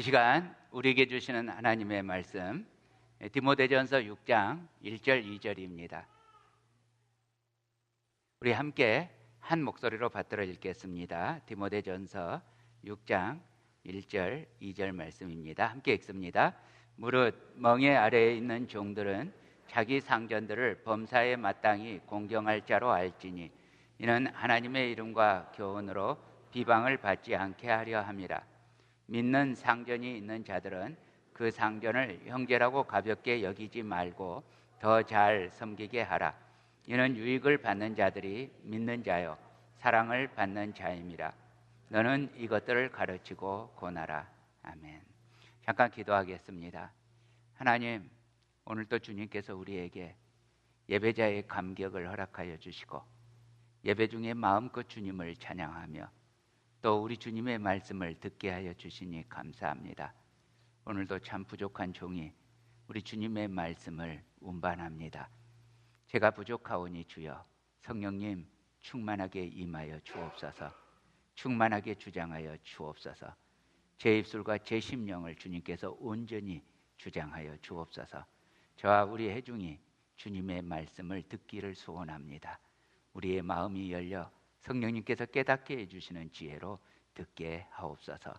이 시간 우리에게 주시는 하나님의 말씀 디모데전서 6장 1절 2절입니다. 우리 함께 한 목소리로 받들어 읽겠습니다. 디모데전서 6장 1절 2절 말씀입니다. 함께 읽습니다. 무릇 멍에 아래에 있는 종들은 자기 상전들을 범사에 마땅히 공경할 자로 알지니 이는 하나님의 이름과 교훈으로 비방을 받지 않게 하려 함이라. 믿는 상전이 있는 자들은 그 상전을 형제라고 가볍게 여기지 말고 더 잘 섬기게 하라. 이는 유익을 받는 자들이 믿는 자요 사랑을 받는 자임이라. 너는 이것들을 가르치고 권하라. 아멘. 잠깐 기도하겠습니다. 하나님, 오늘도 주님께서 우리에게 예배자의 감격을 허락하여 주시고 예배 중에 마음껏 주님을 찬양하며 또 우리 주님의 말씀을 듣게 하여 주시니 감사합니다. 오늘도 참 부족한 종이 우리 주님의 말씀을 운반합니다. 제가 부족하오니 주여 성령님 충만하게 임하여 주옵소서. 충만하게 주장하여 주옵소서. 제 입술과 제 심령을 주님께서 온전히 주장하여 주옵소서. 저와 우리 회중이 주님의 말씀을 듣기를 소원합니다. 우리의 마음이 열려 성령님께서 깨닫게 해주시는 지혜로 듣게 하옵소서.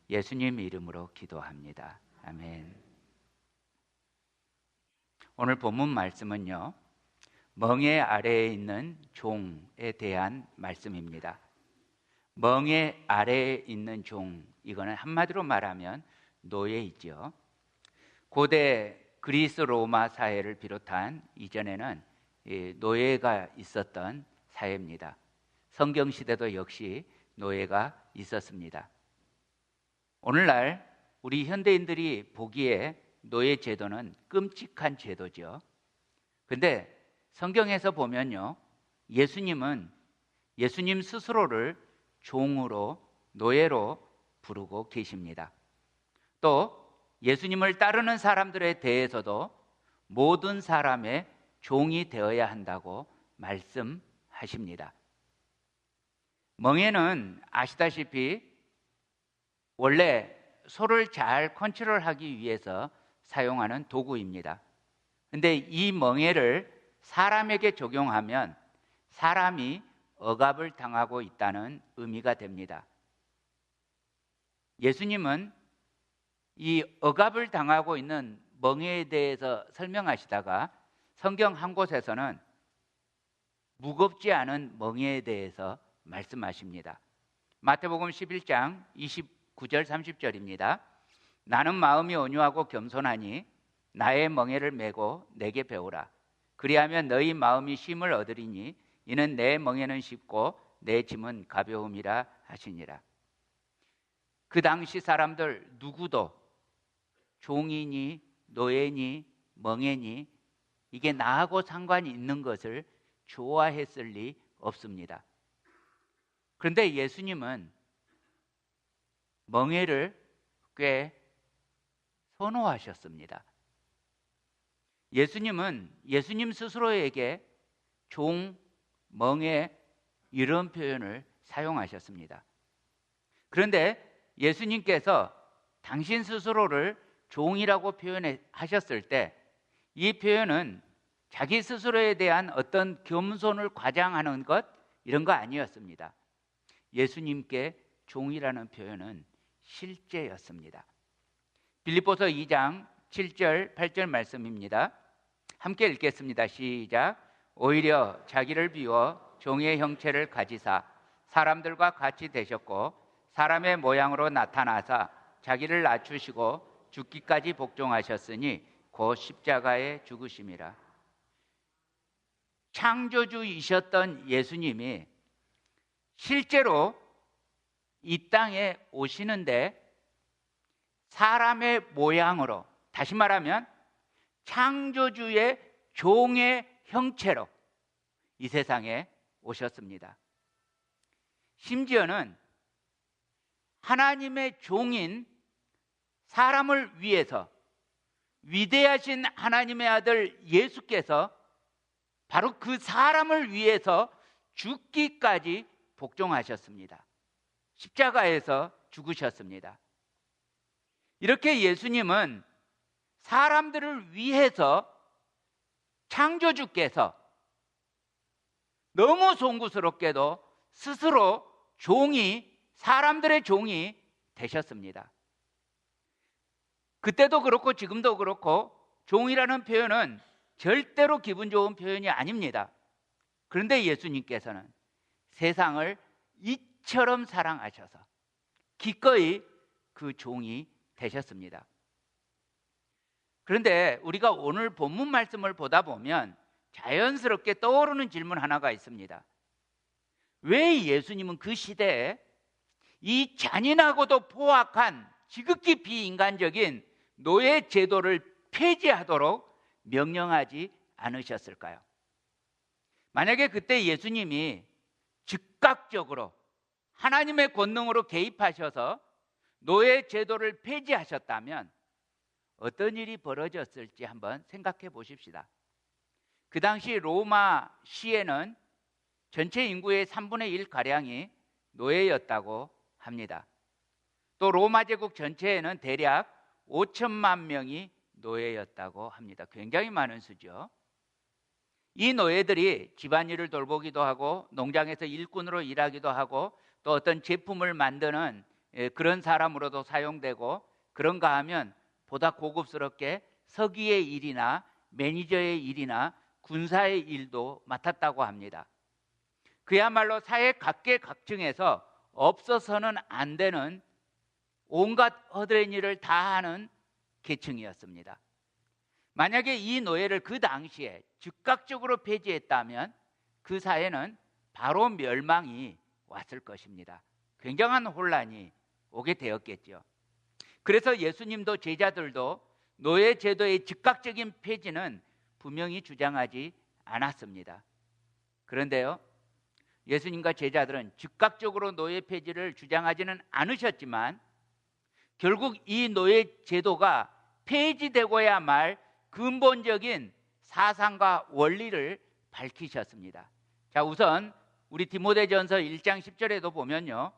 예수님 이름으로 기도합니다. 아멘. 오늘 본문 말씀은요, 멍에 아래에 있는 종에 대한 말씀입니다. 멍에 아래에 있는 종, 이거는 한마디로 말하면 노예이죠. 고대 그리스 로마 사회를 비롯한 이전에는 노예가 있었던 사회입니다. 성경 시대도 역시 노예가 있었습니다. 오늘날 우리 현대인들이 보기에 노예 제도는 끔찍한 제도죠. 근데 성경에서 보면요, 예수님은 예수님 스스로를 종으로, 노예로 부르고 계십니다. 또 예수님을 따르는 사람들에 대해서도 모든 사람의 종이 되어야 한다고 말씀하십니다. 멍에는 아시다시피 원래 소를 잘 컨트롤하기 위해서 사용하는 도구입니다. 근데 이 멍에를 사람에게 적용하면 사람이 억압을 당하고 있다는 의미가 됩니다. 예수님은 이 억압을 당하고 있는 멍에에 대해서 설명하시다가 성경 한 곳에서는 무겁지 않은 멍에에 대해서 말씀하십니다. 마태복음 11장 29절 30절입니다. 나는 마음이 온유하고 겸손하니 나의 멍에를 메고 내게 배우라. 그리하면 너희 마음이 쉼을 얻으리니 이는 내 멍에는 쉽고 내 짐은 가벼움이라 하시니라. 그 당시 사람들 누구도 종이니 노예니 멍에니 이게 나하고 상관이 있는 것을 좋아했을 리 없습니다. 그런데 예수님은 멍에를 꽤 선호하셨습니다. 예수님은 예수님 스스로에게 종, 멍에 이런 표현을 사용하셨습니다. 그런데 예수님께서 당신 스스로를 종이라고 표현하셨을 때 이 표현은 자기 스스로에 대한 어떤 겸손을 과장하는 것 이런 거 아니었습니다. 예수님께 종이라는 표현은 실제였습니다. 빌립보서 2장 7절 8절 말씀입니다. 함께 읽겠습니다. 시작. 오히려 자기를 비워 종의 형체를 가지사 사람들과 같이 되셨고 사람의 모양으로 나타나사 자기를 낮추시고 죽기까지 복종하셨으니 곧 십자가에 죽으심이라. 창조주이셨던 예수님이 실제로 이 땅에 오시는데 사람의 모양으로, 다시 말하면 창조주의 종의 형체로 이 세상에 오셨습니다. 심지어는 하나님의 종인 사람을 위해서 위대하신 하나님의 아들 예수께서 바로 그 사람을 위해서 죽기까지 복종하셨습니다. 십자가에서 죽으셨습니다. 이렇게 예수님은 사람들을 위해서 창조주께서 너무 송구스럽게도 스스로 사람들의 종이 되셨습니다. 그때도 그렇고 지금도 그렇고 종이라는 표현은 절대로 기분 좋은 표현이 아닙니다. 그런데 예수님께서는 세상을 이처럼 사랑하셔서 기꺼이 그 종이 되셨습니다. 그런데 우리가 오늘 본문 말씀을 보다 보면 자연스럽게 떠오르는 질문 하나가 있습니다. 왜 예수님은 그 시대에 이 잔인하고도 포악한 지극히 비인간적인 노예 제도를 폐지하도록 명령하지 않으셨을까요? 만약에 그때 예수님이 즉각적으로 하나님의 권능으로 개입하셔서 노예 제도를 폐지하셨다면 어떤 일이 벌어졌을지 한번 생각해 보십시다. 그 당시 로마 시에는 전체 인구의 3분의 1가량이 노예였다고 합니다. 또 로마 제국 전체에는 대략 5천만 명이 노예였다고 합니다. 굉장히 많은 수죠. 이 노예들이 집안일을 돌보기도 하고 농장에서 일꾼으로 일하기도 하고 또 어떤 제품을 만드는 그런 사람으로도 사용되고, 그런가 하면 보다 고급스럽게 서기의 일이나 매니저의 일이나 군사의 일도 맡았다고 합니다. 그야말로 사회 각계각층에서 없어서는 안 되는 온갖 허드렛 일을 다 하는 계층이었습니다. 만약에 이 노예를 그 당시에 즉각적으로 폐지했다면 그 사회는 바로 멸망이 왔을 것입니다. 굉장한 혼란이 오게 되었겠죠. 그래서 예수님도 제자들도 노예 제도의 즉각적인 폐지는 분명히 주장하지 않았습니다. 그런데요, 예수님과 제자들은 즉각적으로 노예 폐지를 주장하지는 않으셨지만 결국 이 노예 제도가 폐지되고야 말 근본적인 사상과 원리를 밝히셨습니다. 자, 우선 우리 디모데전서 1장 10절에도 보면요,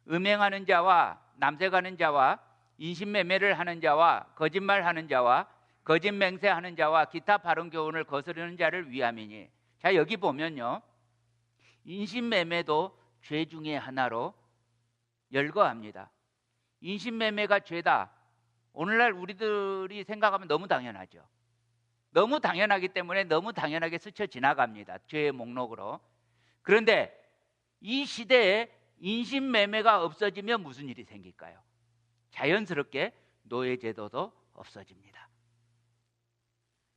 음행하는 자와 남색하는 자와 인신매매를 하는 자와 거짓말하는 자와 거짓 맹세하는 자와 기타 바른 교훈을 거스르는 자를 위함이니. 자, 여기 보면요, 인신매매도 죄 중에 하나로 열거합니다. 인신매매가 죄다. 오늘날 우리들이 생각하면 너무 당연하죠. 너무 당연하기 때문에 너무 당연하게 스쳐 지나갑니다. 죄의 목록으로. 그런데 이 시대에 인신매매가 없어지면 무슨 일이 생길까요? 자연스럽게 노예제도도 없어집니다.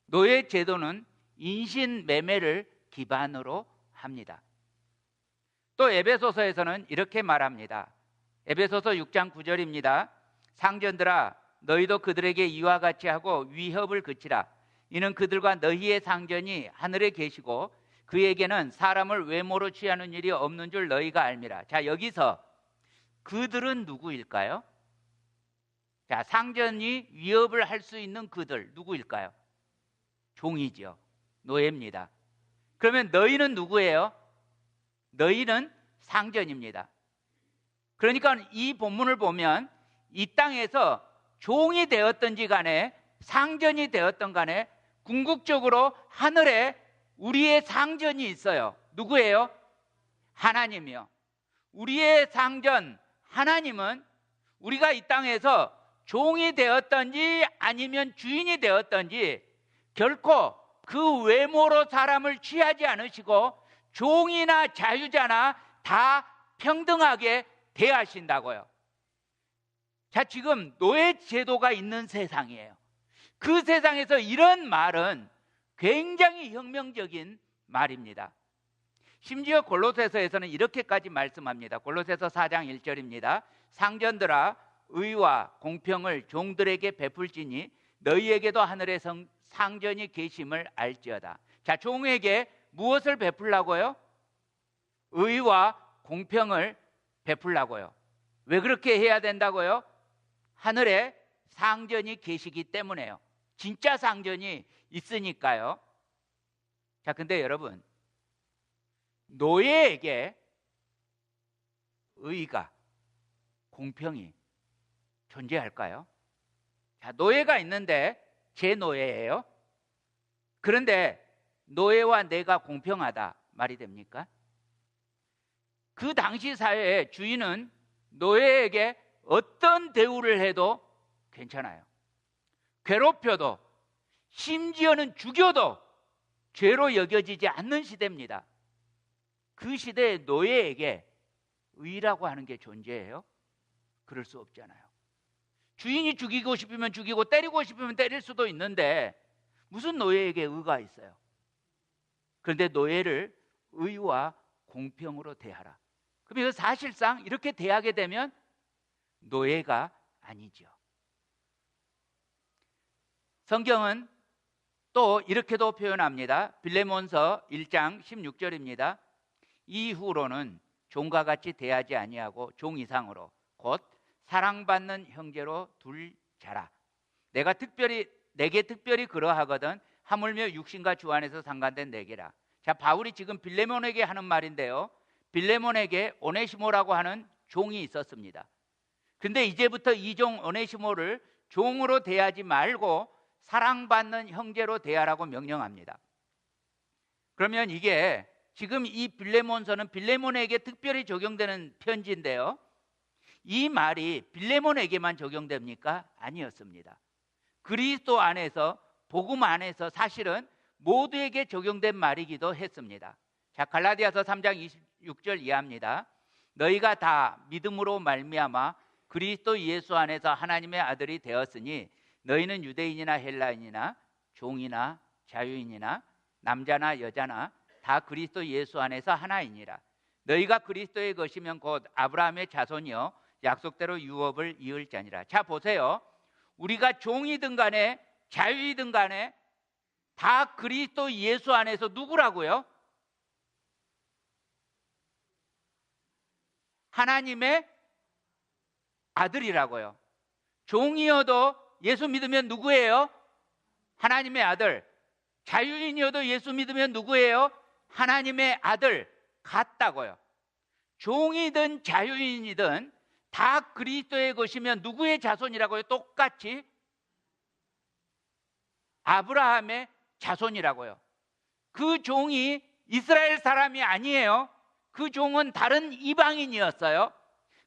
노예제도는 인신매매를 기반으로 합니다. 또 에베소서에서는 이렇게 말합니다. 에베소서 6장 9절입니다. 상전들아, 너희도 그들에게 이와 같이 하고 위협을 그치라. 이는 그들과 너희의 상전이 하늘에 계시고 그에게는 사람을 외모로 취하는 일이 없는 줄 너희가 알미라. 자, 여기서 그들은 누구일까요? 자, 상전이 위협을 할 수 있는 그들 누구일까요? 종이죠. 노예입니다. 그러면 너희는 누구예요? 너희는 상전입니다. 그러니까 이 본문을 보면 이 땅에서 종이 되었던지 간에 상전이 되었던 간에 궁극적으로 하늘에 우리의 상전이 있어요. 누구예요? 하나님이요. 우리의 상전 하나님은 우리가 이 땅에서 종이 되었던지 아니면 주인이 되었던지 결코 그 외모로 사람을 취하지 않으시고 종이나 자유자나 다 평등하게 대하신다고요. 자, 지금 노예 제도가 있는 세상이에요. 그 세상에서 이런 말은 굉장히 혁명적인 말입니다. 심지어 골로새서에서는 이렇게까지 말씀합니다. 골로새서 4장 1절입니다. 상전들아, 의와 공평을 종들에게 베풀지니 너희에게도 하늘에 상전이 계심을 알지어다. 자, 종에게 무엇을 베풀라고요? 의와 공평을 베풀라고요. 왜 그렇게 해야 된다고요? 하늘에 상전이 계시기 때문에요. 진짜 상전이 있으니까요. 자, 근데 여러분, 노예에게 의가, 공평이 존재할까요? 자, 노예가 있는데 제 노예예요. 그런데 노예와 내가 공평하다 말이 됩니까? 그 당시 사회에 주인은 노예에게 어떤 대우를 해도 괜찮아요. 괴롭혀도 심지어는 죽여도 죄로 여겨지지 않는 시대입니다. 그 시대의 노예에게 의라고 하는 게 존재해요? 그럴 수 없잖아요. 주인이 죽이고 싶으면 죽이고 때리고 싶으면 때릴 수도 있는데 무슨 노예에게 의가 있어요? 그런데 노예를 의와 공평으로 대하라. 그럼 이거 사실상 이렇게 대하게 되면 노예가 아니죠. 성경은 또 이렇게도 표현합니다. 빌레몬서 1장 16절입니다. 이후로는 종과 같이 대하지 아니하고 종 이상으로 곧 사랑받는 형제로 둘 자라. 내게 특별히 그러하거든 하물며 육신과 주 안에서 상관된 내게라. 자, 바울이 지금 빌레몬에게 하는 말인데요. 빌레몬에게 오네시모라고 하는 종이 있었습니다. 근데 이제부터 이 종 오네시모를 종으로 대하지 말고 사랑받는 형제로 대하라고 명령합니다. 그러면 이게 지금 이 빌레몬서는 빌레몬에게 특별히 적용되는 편지인데요. 이 말이 빌레몬에게만 적용됩니까? 아니었습니다. 그리스도 안에서, 복음 안에서 사실은 모두에게 적용된 말이기도 했습니다. 자, 갈라디아서 3장 26절 이하입니다. 너희가 다 믿음으로 말미암아 그리스도 예수 안에서 하나님의 아들이 되었으니 너희는 유대인이나 헬라인이나 종이나 자유인이나 남자나 여자나 다 그리스도 예수 안에서 하나이니라. 너희가 그리스도의 것이면 곧 아브라함의 자손이요 약속대로 유업을 이을 자니라. 자, 보세요. 우리가 종이든 간에 자유이든 간에 다 그리스도 예수 안에서 누구라고요? 하나님의 아들이라고요. 종이어도 예수 믿으면 누구예요? 하나님의 아들. 자유인이어도 예수 믿으면 누구예요? 하나님의 아들 같다고요. 종이든 자유인이든 다 그리스도의 것이면 누구의 자손이라고요? 똑같이 아브라함의 자손이라고요. 그 종이 이스라엘 사람이 아니에요. 그 종은 다른 이방인이었어요.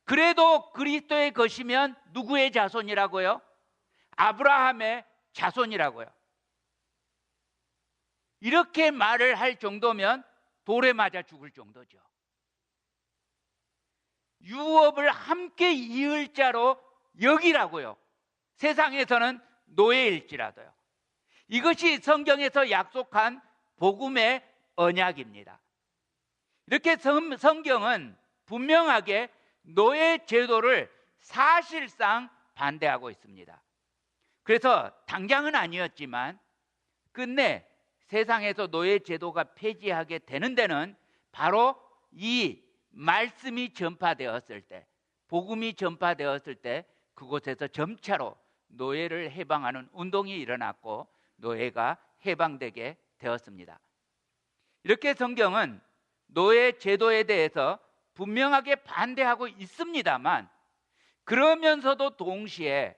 그래도 그리스도의 것이면 누구의 자손이라고요? 아브라함의 자손이라고요. 이렇게 말을 할 정도면 돌에 맞아 죽을 정도죠. 유업을 함께 이을 자로 여기라고요. 세상에서는 노예일지라도요. 이것이 성경에서 약속한 복음의 언약입니다. 이렇게 성경은 분명하게 노예 제도를 사실상 반대하고 있습니다. 그래서 당장은 아니었지만 끝내 세상에서 노예 제도가 폐지하게 되는 데는 바로 이 말씀이 전파되었을 때, 복음이 전파되었을 때 그곳에서 점차로 노예를 해방하는 운동이 일어났고 노예가 해방되게 되었습니다. 이렇게 성경은 노예 제도에 대해서 분명하게 반대하고 있습니다만 그러면서도 동시에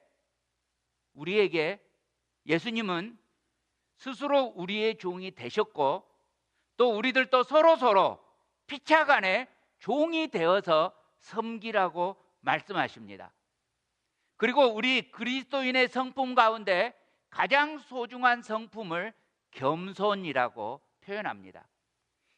우리에게 예수님은 스스로 우리의 종이 되셨고 또 우리들도 서로 피차간에 종이 되어서 섬기라고 말씀하십니다. 그리고 우리 그리스도인의 성품 가운데 가장 소중한 성품을 겸손이라고 표현합니다.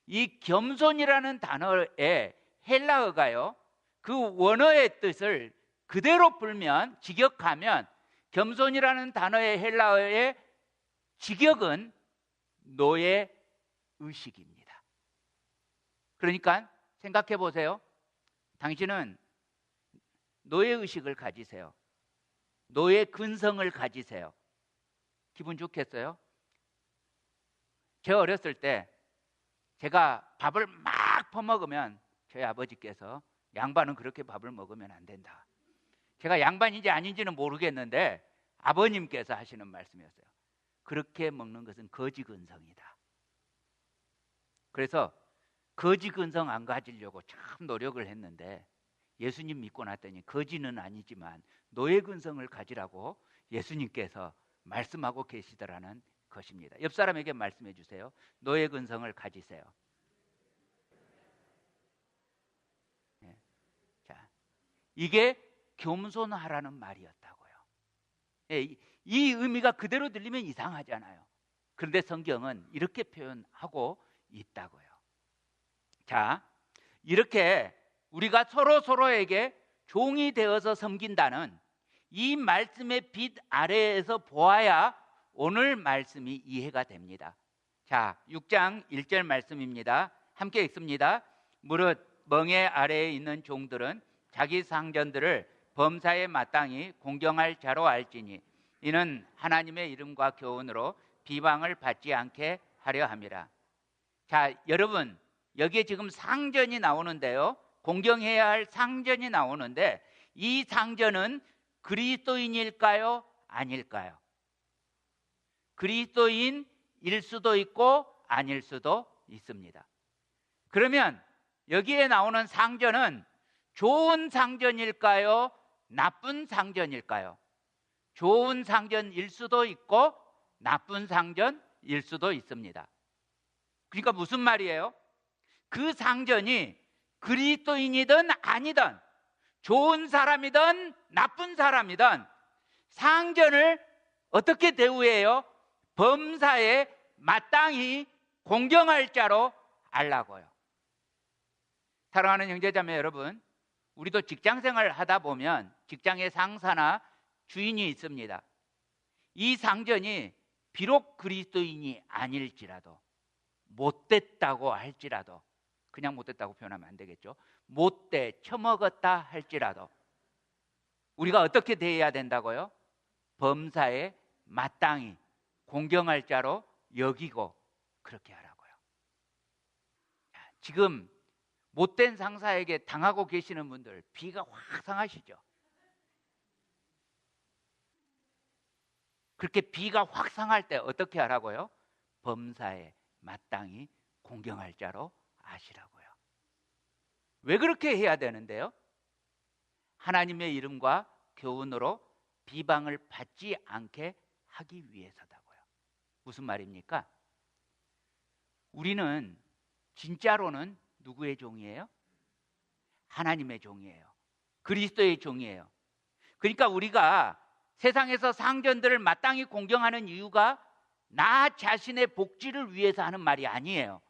이 겸손이라는 단어의 헬라어가요, 그 원어의 뜻을 그대로 풀면, 직역하면 겸손이라는 단어의 헬라어의 직역은 노예 의식입니다. 그러니까 생각해 보세요. 당신은 노예 의식을 가지세요. 노예 근성을 가지세요. 기분 좋겠어요? 제가 어렸을 때 제가 밥을 막 퍼먹으면 저희 아버지께서 양반은 그렇게 밥을 먹으면 안 된다. 제가 양반인지 아닌지는 모르겠는데 아버님께서 하시는 말씀이었어요. 그렇게 먹는 것은 거지 근성이다. 그래서 거지 근성 안 가지려고 참 노력을 했는데 예수님 믿고 났더니 거지는 아니지만 노예 근성을 가지라고 예수님께서 말씀하고 계시더라는 것입니다. 옆 사람에게 말씀해 주세요. 노예 근성을 가지세요. 자, 이게 겸손하라는 말이었다고요. 이 의미가 그대로 들리면 이상하잖아요. 그런데 성경은 이렇게 표현하고 있다고요. 자, 이렇게 우리가 서로에게 종이 되어서 섬긴다는 이 말씀의 빛 아래에서 보아야 오늘 말씀이 이해가 됩니다. 자, 6장 1절 말씀입니다. 함께 읽습니다. 무릇 멍에 아래에 있는 종들은 자기 상전들을 범사에 마땅히 공경할 자로 알지니 이는 하나님의 이름과 교훈으로 비방을 받지 않게 하려 함이라. 자, 여러분, 여기에 지금 상전이 나오는데요, 공경해야 할 상전이 나오는데 이 상전은 그리스도인일까요? 아닐까요? 그리스도인일 수도 있고 아닐 수도 있습니다. 그러면 여기에 나오는 상전은 좋은 상전일까요? 나쁜 상전일까요? 좋은 상전일 수도 있고 나쁜 상전일 수도 있습니다. 그러니까 무슨 말이에요? 그 상전이 그리스도인이든 아니든 좋은 사람이든 나쁜 사람이든 상전을 어떻게 대우해요? 범사에 마땅히 공경할 자로 알라고요. 사랑하는 형제자매 여러분, 우리도 직장생활을 하다 보면 직장의 상사나 주인이 있습니다. 이 상전이 비록 그리스도인이 아닐지라도, 못됐다고 할지라도, 그냥 못됐다고 표현하면 안 되겠죠. 못돼 처먹었다 할지라도 우리가 어떻게 대해야 된다고요? 범사에 마땅히 공경할 자로 여기고 그렇게 하라고요. 지금 못된 상사에게 당하고 계시는 분들 비가 확 상하시죠? 그렇게 비가 확 상할 때 어떻게 하라고요? 범사에 마땅히 공경할 자로 아시라고요. 왜 그렇게 해야 되는데요? 하나님의 이름과 교훈으로 비방을 받지 않게 하기 위해서다고요. 무슨 말입니까? 우리는 진짜로는 누구의 종이에요? 하나님의 종이에요. 그리스도의 종이에요. 그러니까 우리가 세상에서 상전들을 마땅히 공경하는 이유가 나 자신의 복지를 위해서 하는 말이 아니에요.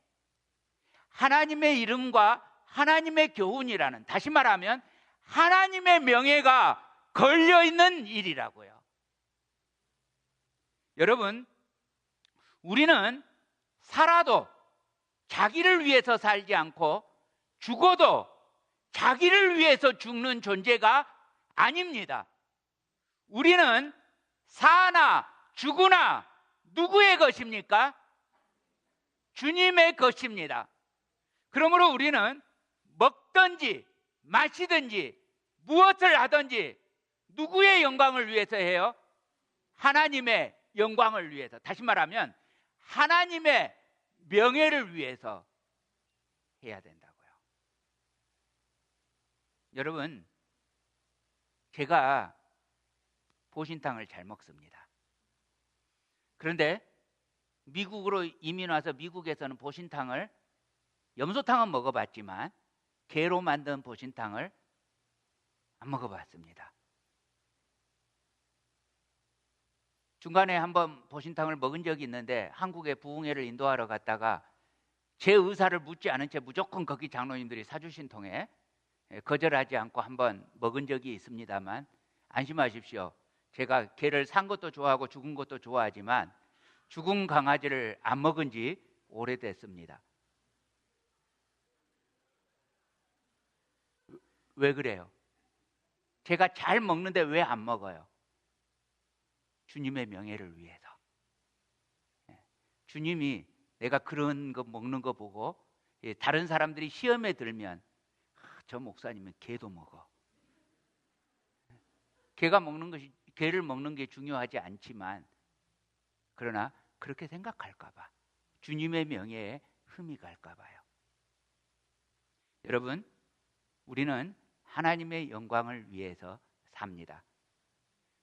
하나님의 이름과 하나님의 교훈이라는, 다시 말하면 하나님의 명예가 걸려있는 일이라고요. 여러분, 우리는 살아도 자기를 위해서 살지 않고 죽어도 자기를 위해서 죽는 존재가 아닙니다. 우리는 사나 죽으나 누구의 것입니까? 주님의 것입니다. 그러므로 우리는 먹든지 마시든지 무엇을 하든지 누구의 영광을 위해서 해요? 하나님의 영광을 위해서. 다시 말하면 하나님의 명예를 위해서 해야 된다고요. 여러분, 제가 보신탕을 잘 먹습니다. 그런데 미국으로 이민 와서 미국에서는 보신탕을, 염소탕은 먹어봤지만 게로 만든 보신탕을 안 먹어봤습니다. 중간에 한번 보신탕을 먹은 적이 있는데 한국에 부흥회를 인도하러 갔다가 제 의사를 묻지 않은 채 무조건 거기 장로님들이 사주신 통에 거절하지 않고 한번 먹은 적이 있습니다만 안심하십시오. 제가 개를 산 것도 좋아하고 죽은 것도 좋아하지만 죽은 강아지를 안 먹은 지 오래됐습니다. 왜 그래요? 제가 잘 먹는데 왜 안 먹어요? 주님의 명예를 위해서. 주님이 내가 그런 거 먹는 거 보고 다른 사람들이 시험에 들면 저 목사님은 개도 먹어. 개를 먹는 게 중요하지 않지만 그러나 그렇게 생각할까 봐, 주님의 명예에 흠이 갈까 봐요. 여러분, 우리는 하나님의 영광을 위해서 삽니다.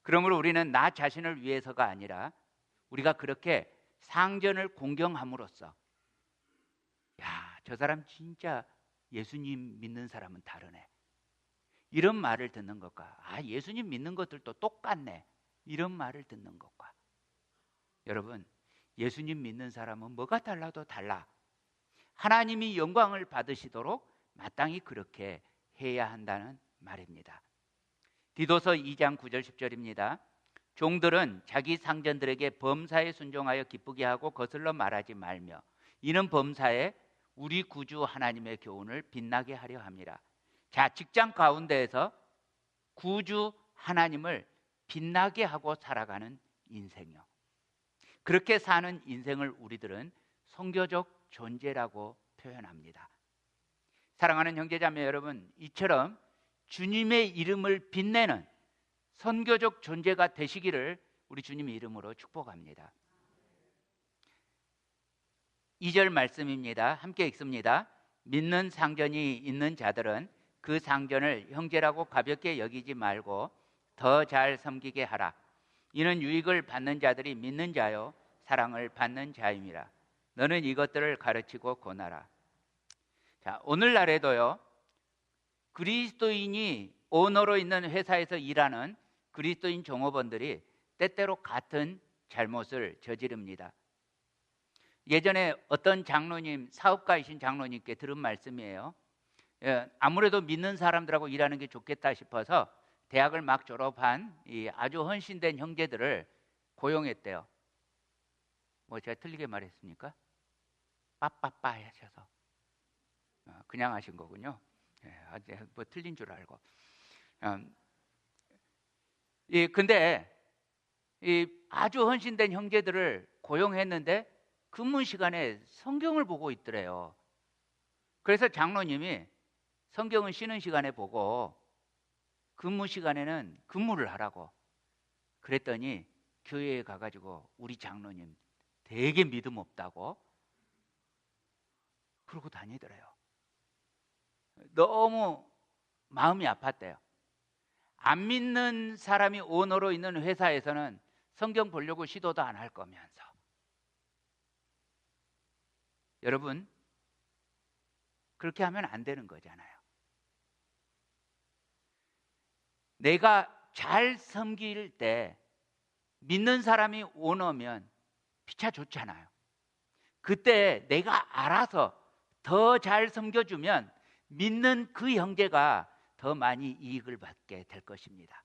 그러므로 우리는 나 자신을 위해서가 아니라 우리가 그렇게 상전을 공경함으로써 야, 저 사람 진짜 예수님 믿는 사람은 다르네, 이런 말을 듣는 것과 예수님 믿는 것들도 똑같네, 이런 말을 듣는 것과, 여러분, 예수님 믿는 사람은 뭐가 달라도 달라 하나님이 영광을 받으시도록 마땅히 그렇게 해야 한다는 말입니다. 디도서 2장 9절 10절입니다. 종들은 자기 상전들에게 범사에 순종하여 기쁘게 하고 거슬러 말하지 말며 이는 범사에 우리 구주 하나님의 교훈을 빛나게 하려 함이라. 자, 직장 가운데에서 구주 하나님을 빛나게 하고 살아가는 인생이요, 그렇게 사는 인생을 우리들은 선교적 존재라고 표현합니다. 사랑하는 형제자매 여러분, 이처럼 주님의 이름을 빛내는 선교적 존재가 되시기를 우리 주님의 이름으로 축복합니다. 2절 말씀입니다. 함께 읽습니다. 믿는 상전이 있는 자들은 그 상전을 형제라고 가볍게 여기지 말고 더 잘 섬기게 하라. 이는 유익을 받는 자들이 믿는 자요 사랑을 받는 자임이라. 너는 이것들을 가르치고 권하라. 자, 오늘날에도요, 그리스도인이 오너로 있는 회사에서 일하는 그리스도인 종업원들이 때때로 같은 잘못을 저지릅니다. 예전에 어떤 장로님, 사업가이신 장로님께 들은 말씀이에요. 아무래도 믿는 사람들하고 일하는 게 좋겠다 싶어서 대학을 막 졸업한 이 아주 헌신된 형제들을 고용했대요. 뭐 제가 틀리게 말했습니까? 빠빠빠 하셔서 그냥 하신 거군요. 뭐 틀린 줄 알고. 근데 이 아주 헌신된 형제들을 고용했는데 근무 시간에 성경을 보고 있더래요. 그래서 장로님이 성경은 쉬는 시간에 보고 근무 시간에는 근무를 하라고 그랬더니 교회에 가가지고 우리 장로님 되게 믿음 없다고 그러고 다니더래요. 너무 마음이 아팠대요. 안 믿는 사람이 오너로 있는 회사에서는 성경 보려고 시도도 안 할 거면서. 여러분, 그렇게 하면 안 되는 거잖아요. 내가 잘 섬길 때 믿는 사람이 오너면 피차 좋잖아요. 그때 내가 알아서 더 잘 섬겨주면 믿는 그 형제가 더 많이 이익을 받게 될 것입니다.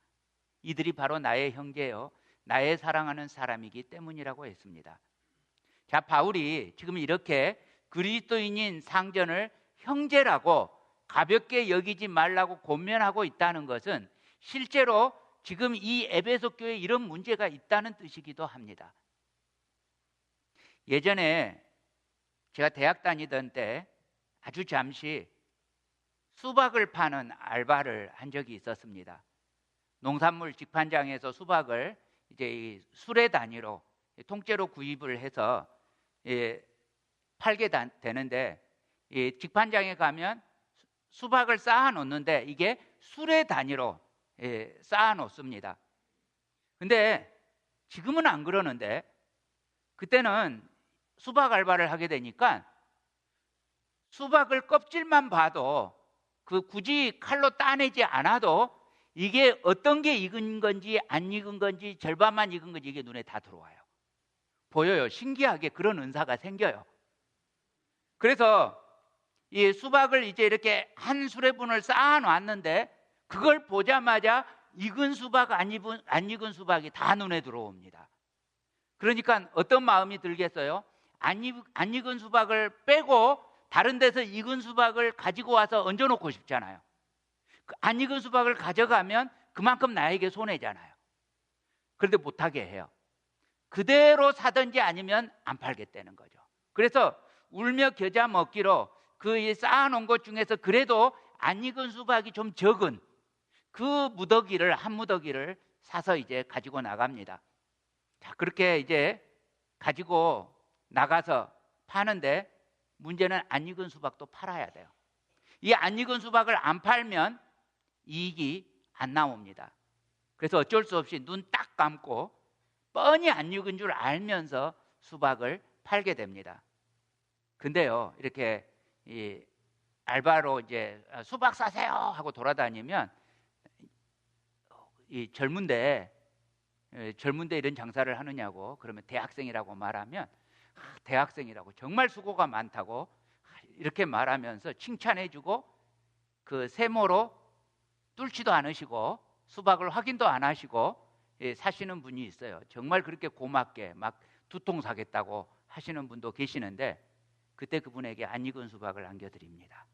이들이 바로 나의 형제요, 나의 사랑하는 사람이기 때문이라고 했습니다. 자, 바울이 지금 이렇게 그리스도인인 상전을 형제라고 가볍게 여기지 말라고 권면하고 있다는 것은 실제로 지금 이 에베소 교회에 이런 문제가 있다는 뜻이기도 합니다. 예전에 제가 대학 다니던 때 아주 잠시 수박을 파는 알바를 한 적이 있었습니다. 농산물 직판장에서 수박을 이제 이 수레 단위로 통째로 구입을 해서 팔게 되는데, 직판장에 가면 수박을 쌓아 놓는데 이게 수레 단위로 쌓아 놓습니다. 근데 지금은 안 그러는데 그때는 수박 알바를 하게 되니까 수박을 껍질만 봐도 굳이 칼로 따내지 않아도 이게 어떤 게 익은 건지 안 익은 건지 절반만 익은 건지 이게 눈에 다 들어와요. 보여요. 신기하게 그런 은사가 생겨요. 그래서 이 수박을 이제 이렇게 한 수레분을 쌓아 놨는데 그걸 보자마자 익은 수박 안 익은 수박이 다 눈에 들어옵니다. 그러니까 어떤 마음이 들겠어요? 안 익은 수박을 빼고 다른 데서 익은 수박을 가지고 와서 얹어놓고 싶잖아요. 안 익은 수박을 가져가면 그만큼 나에게 손해잖아요. 그런데 못하게 해요. 그대로 사든지 아니면 안 팔겠다는 거죠. 그래서 울며 겨자 먹기로 그 쌓아놓은 것 중에서 그래도 안 익은 수박이 좀 적은 그 한 무더기를 사서 이제 가지고 나갑니다. 자, 그렇게 이제 가지고 나가서 파는데 문제는 안 익은 수박도 팔아야 돼요. 이 안 익은 수박을 안 팔면 이익이 안 나옵니다. 그래서 어쩔 수 없이 눈 딱 감고 뻔히 안 익은 줄 알면서 수박을 팔게 됩니다. 근데요, 이렇게 이 알바로 이제 수박 사세요 하고 돌아다니면 이 젊은데 이런 장사를 하느냐고 그러면 대학생이라고 말하면 대학생이라고 정말 수고가 많다고 이렇게 말하면서 칭찬해주고 그 세모로 뚫지도 않으시고 수박을 확인도 안 하시고 사시는 분이 있어요. 정말 그렇게 고맙게 막 두 통 사겠다고 하시는 분도 계시는데 그때 그분에게 안 익은 수박을 안겨드립니다.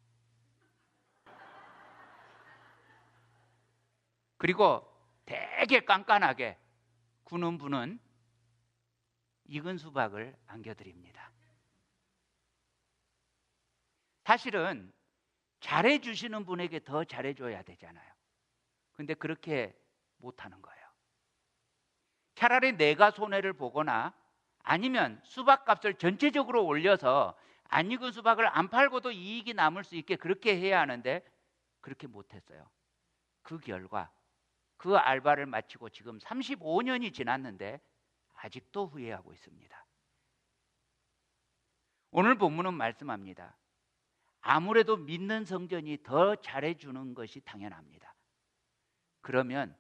그리고 되게 깐깐하게 구는 분은 익은 수박을 안겨드립니다. 사실은 잘해주시는 분에게 더 잘해줘야 되잖아요. 근데 그렇게 못하는 거예요. 차라리 내가 손해를 보거나 아니면 수박값을 전체적으로 올려서 안 익은 수박을 안 팔고도 이익이 남을 수 있게 그렇게 해야 하는데 그렇게 못했어요. 그 결과 그 알바를 마치고 지금 35년이 지났는데 아직도 후회하고 있습니다. 오늘 본문은 말씀합니다. 아무래도 믿는 성전이 더 잘해주는 것이 당연합니다. 그러면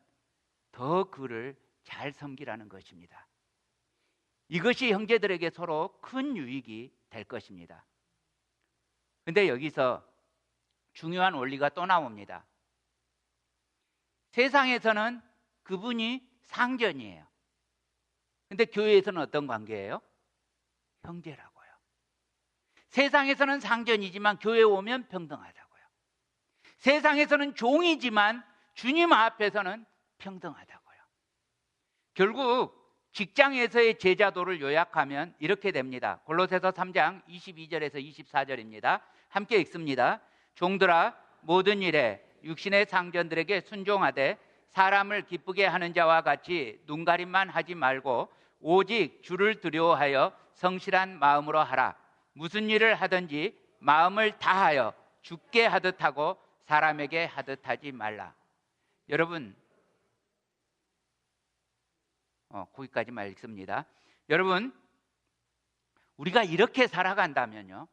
더 그를 잘 섬기라는 것입니다. 이것이 형제들에게 서로 큰 유익이 될 것입니다. 그런데 여기서 중요한 원리가 또 나옵니다. 세상에서는 그분이 상전이에요. 근데 교회에서는 어떤 관계예요? 형제라고요. 세상에서는 상전이지만 교회에 오면 평등하다고요. 세상에서는 종이지만 주님 앞에서는 평등하다고요. 결국 직장에서의 제자도를 요약하면 이렇게 됩니다. 골로새서 3장 22절에서 24절입니다. 함께 읽습니다. 종들아 모든 일에 육신의 상전들에게 순종하되 사람을 기쁘게 하는 자와 같이 눈가림만 하지 말고 오직 주를 두려워하여 성실한 마음으로 하라. 무슨 일을 하든지 마음을 다하여 주께 하듯 하고 사람에게 하듯 하지 말라. 여러분 거기까지만 읽습니다. 여러분 우리가 이렇게 살아간다면요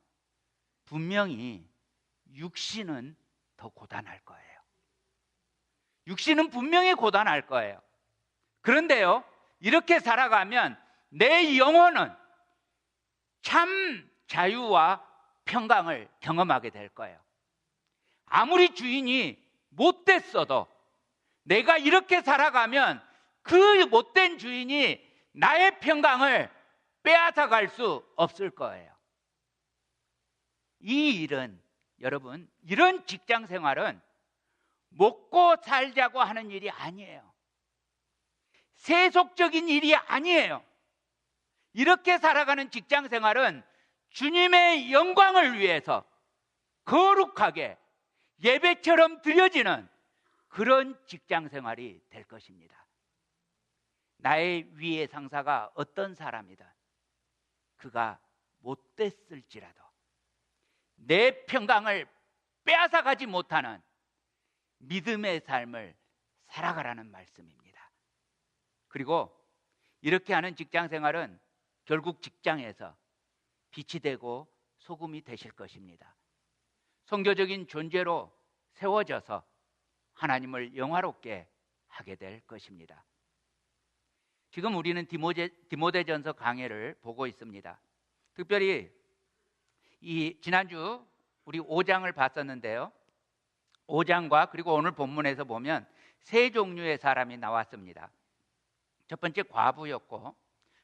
분명히 육신은 더 고단할 거예요. 육신은 분명히 고단할 거예요. 그런데요 이렇게 살아가면 내 영혼은 참 자유와 평강을 경험하게 될 거예요. 아무리 주인이 못됐어도 내가 이렇게 살아가면 그 못된 주인이 나의 평강을 빼앗아갈 수 없을 거예요. 이 일은 여러분 이런 직장 생활은 먹고 살자고 하는 일이 아니에요. 세속적인 일이 아니에요. 이렇게 살아가는 직장 생활은 주님의 영광을 위해서 거룩하게 예배처럼 드려지는 그런 직장 생활이 될 것입니다. 나의 위의 상사가 어떤 사람이든 그가 못됐을지라도 내 평강을 빼앗아가지 못하는 믿음의 삶을 살아가라는 말씀입니다. 그리고 이렇게 하는 직장 생활은 결국 직장에서 빛이 되고 소금이 되실 것입니다. 선교적인 존재로 세워져서 하나님을 영화롭게 하게 될 것입니다. 지금 우리는 디모데전서 강해를 보고 있습니다. 특별히 이 지난주 우리 5장을 봤었는데요. 5장과 그리고 오늘 본문에서 보면 세 종류의 사람이 나왔습니다. 첫 번째 과부였고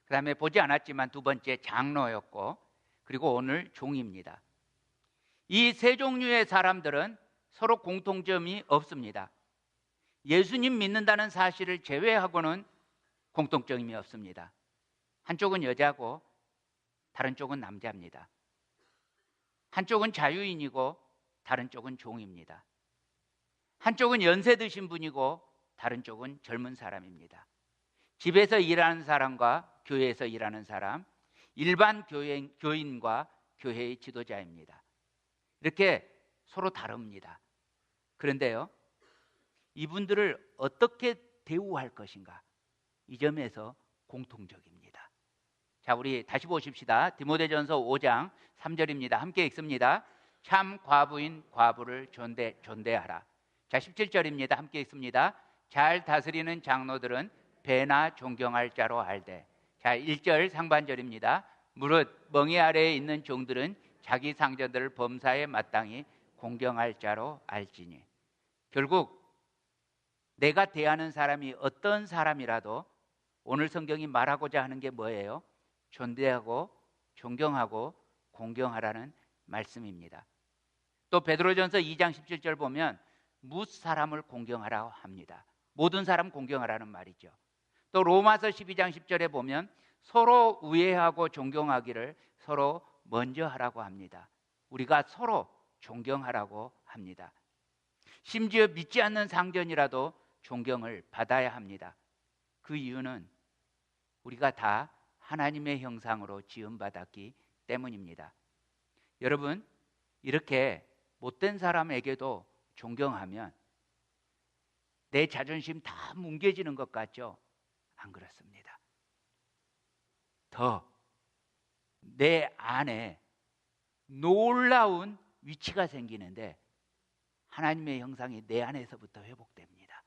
그 다음에 보지 않았지만 두 번째 장로였고 그리고 오늘 종입니다. 이 세 종류의 사람들은 서로 공통점이 없습니다. 예수님 믿는다는 사실을 제외하고는 공통점이 없습니다. 한쪽은 여자고 다른 쪽은 남자입니다. 한쪽은 자유인이고 다른 쪽은 종입니다. 한쪽은 연세 드신 분이고 다른 쪽은 젊은 사람입니다. 집에서 일하는 사람과 교회에서 일하는 사람, 일반 교인과 교회의 지도자입니다. 이렇게 서로 다릅니다. 그런데요, 이분들을 어떻게 대우할 것인가? 이 점에서 공통적입니다. 자, 우리 다시 보십시다. 디모데전서 5장 3절입니다. 함께 읽습니다. 참 과부인 과부를 존대하라. 자, 17절입니다. 함께 읽습니다. 잘 다스리는 장로들은 배나 존경할 자로 알되. 자, 1절 상반절입니다. 무릇 멍에 아래에 있는 종들은 자기 상전들을 범사에 마땅히 공경할 자로 알지니. 결국 내가 대하는 사람이 어떤 사람이라도 오늘 성경이 말하고자 하는 게 뭐예요? 존대하고 존경하고 공경하라는 말씀입니다. 또 베드로전서 2장 17절 보면 뭇 사람을 공경하라고 합니다. 모든 사람 공경하라는 말이죠. 또 로마서 12장 10절에 보면 서로 우애하고 존경하기를 서로 먼저 하라고 합니다. 우리가 서로 존경하라고 합니다. 심지어 믿지 않는 상전이라도 존경을 받아야 합니다. 그 이유는 우리가 다 하나님의 형상으로 지음받았기 때문입니다. 여러분, 이렇게 못된 사람에게도 존경하면 내 자존심 다 뭉개지는 것 같죠? 안 그렇습니다. 더 내 안에 놀라운 위치가 생기는데 하나님의 형상이 내 안에서부터 회복됩니다.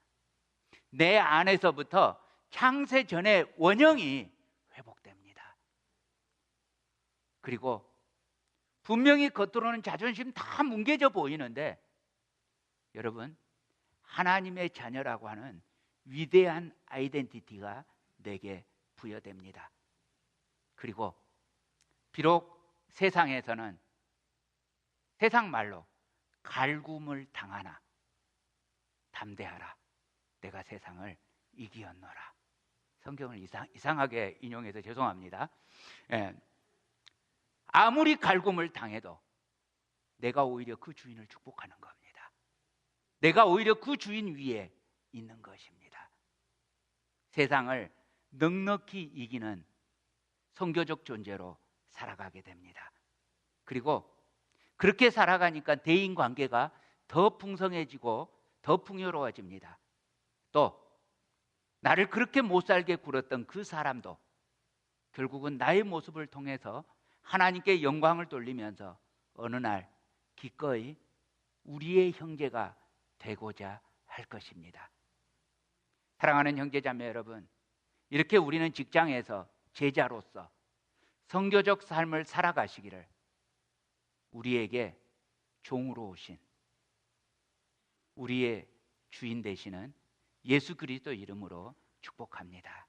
내 안에서부터 창세 전의 원형이 회복됩니다. 그리고 분명히 겉으로는 자존심 다 뭉개져 보이는데 여러분, 하나님의 자녀라고 하는 위대한 아이덴티티가 내게 부여됩니다. 그리고 비록 세상에서는 세상 말로 갈굼을 당하나 담대하라. 내가 세상을 이기었노라. 성경을 이상하게 인용해서 죄송합니다. 예. 아무리 갈굼을 당해도 내가 오히려 그 주인을 축복하는 겁니다. 내가 오히려 그 주인 위에 있는 것입니다. 세상을 넉넉히 이기는 선교적 존재로 살아가게 됩니다. 그리고 그렇게 살아가니까 대인 관계가 더 풍성해지고 더 풍요로워집니다. 또 나를 그렇게 못 살게 굴었던 그 사람도 결국은 나의 모습을 통해서 하나님께 영광을 돌리면서 어느 날 기꺼이 우리의 형제가 되고자 할 것입니다. 사랑하는 형제자매 여러분, 이렇게 우리는 직장에서 제자로서 선교적 삶을 살아가시기를 우리에게 종으로 오신 우리의 주인 되시는 예수 그리스도 이름으로 축복합니다.